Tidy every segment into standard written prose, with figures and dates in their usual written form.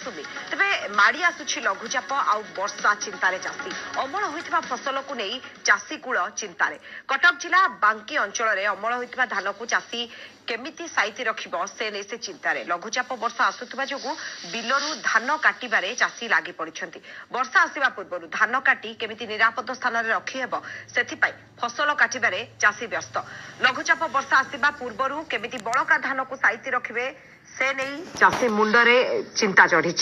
मौसुमी तेरे माड़ी आसुछि लघुचाप आउ वर्षा चिंतार चाषी अमल होइथिबा फसल को नहीं चाषी कूल चिंतार कटक जिला बांकी अंचल अमल होइथिबा धान को चाषी केमिति साइति रखिबो से नै से चिंतार लघुचाप वर्षा आसुथिबा जोगु बिलरु धान काटिबारे चाषी लागि पड़िछंती वर्षा आसीबा पूर्व धान काटी केमिति निरापद स्थान रे रखि हेबो सेथिपाई फसल काटिबारे चाषी व्यस्त लघुचाप वर्षा आसीबा पूर्व केमिति बळका धान को साइति रखिबे से नै चाषी मुंडरे चिंता चढ़ी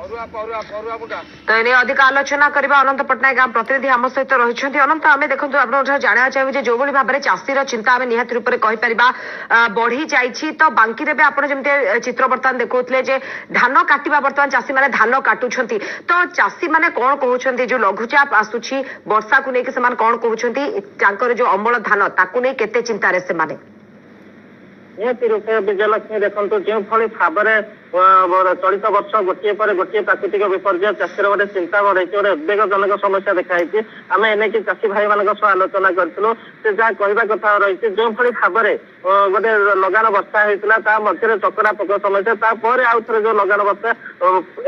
तो एने अधिक आलोचना करबा अनंत पटनायक गांव प्रतिनिधि आम सहित रही अनंत आम देखो आप जाना चाहिए जो भाव में चाषीर चिंता आम निहत रूप से बढ़ी जाइए तो बांकी रे आप चित्र बर्तमान देखुले धान काटिबा बर्तमान चाषी मैंने धान काटुंट तो चाषी मैंने कौन कहते जो लघुचाप आसूची वर्षा को लेकिन कौन कहते जो अमल धान ताकू नहीं केते चिंतार से निहती रूपे विजयलक्ष्मी देखो जो भाई भाव में चलित वर्ष गोटे पर गोटे प्राकृतिक विपर्य चाषीर गोटे चिंता बढ़े गोटे उद्वेगजनक समस्या देखाई आम एने चाषी भाई मान आलोचना करूँ से जहाँ कहवा कथा रही जो भाई भाव में गोटे लगान वर्षा होता मध्य चकरा पक समस्या तापर आउ थे जो लगान वर्षा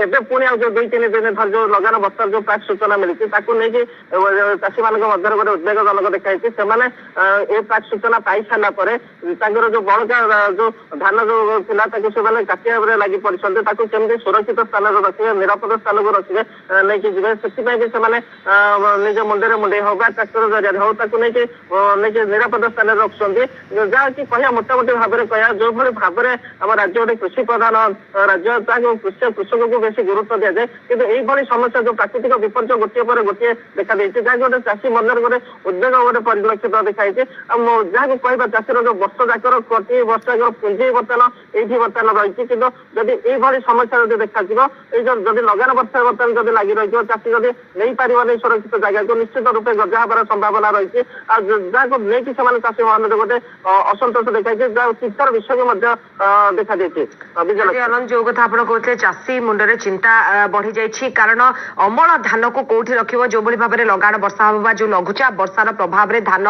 एवं पुणी आज 2-3 दिन धर जो लगान वर्षा जो प्राक सूचना मिली नहीं चाषी मान गोटे उद्वेगजनक देखाई से प्राक सूचना पाई सारापर जो बड़का जो धान जो थिला से काटिया लगी पड़ते केमती सुरक्षित स्थान रखिए निरापद स्थान को रखिए नहीं जीवे से निज मुंडे मुंडे हो ट्राक्टर जरिए हो नहीं निरापद स्थान रखुच्च जहाँकि कह मोटामोटी भाव में कह जो भाव में आम राज्य गोटे कृषि प्रधान राज्य कृषक को बेस गुरुत्व दि जाए कि यही समस्या जो प्राकृतिक विपर्य गोटे पर गोटे देखा देती जहाँ गोटे चाषी मन गोटे उद्वेग गोटे परिलक्षित देखाई जहाँ कह चाषीर जो वर्ष जाकर प्रति वर्ष पुंजी बर्तमान ये बर्तमान रही कि जदि यही समस्या जब देखा जब लगान वर्षा बर्तमान जब लगी रही चाषी जब नहीं पार सुरक्षित जगह को निश्चित रूपे गजा हबार संभावना रही जहाँ नहीं चाषी मन गोटे असंतोष देखा चिंतार विषय देखा आनंद जो कथा आप कहते चाषी मुंडे चिंता बढ़ी जाइए कारण अमल धान को कौटी रख जो भाव में लगान वर्षा होगा जो लघुचाप वर्षार प्रभाव में धान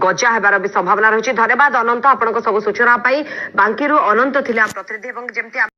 गजा होबार भी संभावना रही धन्यवाद अनंत आप सब सूचना बांकी अनंत थिले प्रतिनिधि।